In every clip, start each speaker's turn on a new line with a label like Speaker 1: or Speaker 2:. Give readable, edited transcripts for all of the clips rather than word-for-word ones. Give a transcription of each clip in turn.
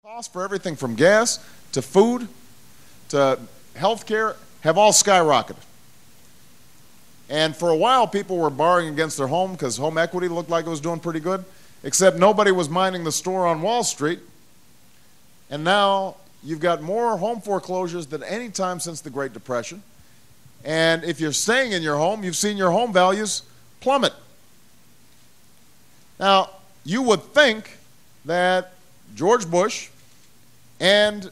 Speaker 1: Costs for everything from gas to food to health care have all skyrocketed. And for a while, people were borrowing against their home because home equity looked like it was doing pretty good, except nobody was minding the store on Wall Street. And now you've got more home foreclosures than any time since the Great Depression. And if you're staying in your home, you've seen your home values plummet. Now, you would think that George Bush and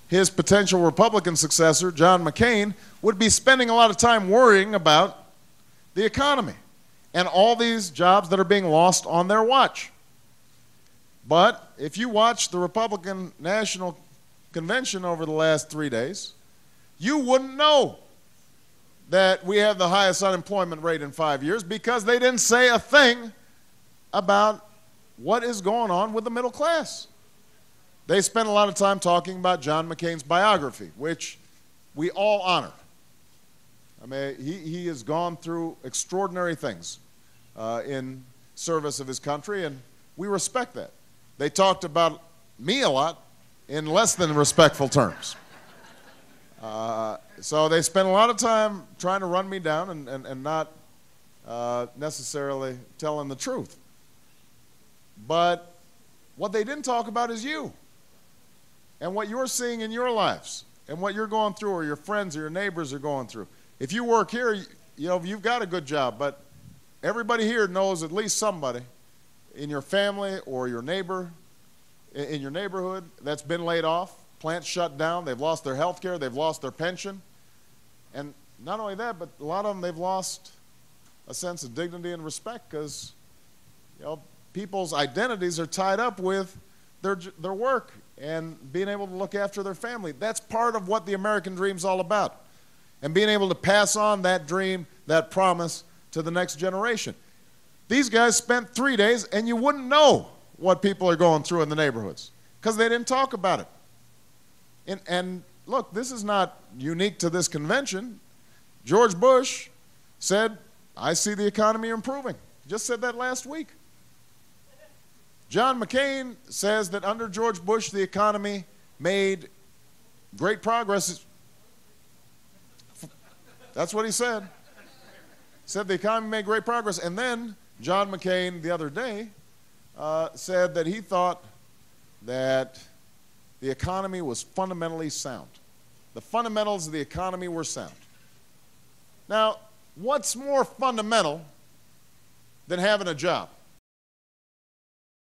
Speaker 1: his potential Republican successor, John McCain, would be spending a lot of time worrying about the economy and all these jobs that are being lost on their watch. But if you watch the Republican National Convention over the last 3 days, you wouldn't know that we have the highest unemployment rate in 5 years because they didn't say a thing about what is going on with the middle class. They spent a lot of time talking about John McCain's biography, which we all honor. I mean, he has gone through extraordinary things in service of his country, and we respect that. They talked about me a lot in less than respectful terms. So they spent a lot of time trying to run me down and not necessarily telling the truth. But what they didn't talk about is you and what you're seeing in your lives and what you're going through or your friends or your neighbors are going through. If you work here, you know, you've got a good job, but everybody here knows at least somebody in your family or your neighbor, in your neighborhood that's been laid off, plants shut down, they've lost their health care, they've lost their pension. And not only that, but a lot of them, they've lost a sense of dignity and respect because, you know, people's identities are tied up with their work and being able to look after their family. That's part of what the American dream is all about. And being able to pass on that dream, that promise to the next generation. These guys spent 3 days and you wouldn't know what people are going through in the neighborhoods because they didn't talk about it. And look, this is not unique to this convention. George Bush said, I see the economy improving. Just said that last week. John McCain says that under George Bush, the economy made great progress. That's what he said. He said the economy made great progress. And then John McCain the other day said that he thought that the economy was fundamentally sound. The fundamentals of the economy were sound. Now, what's more fundamental than having a job?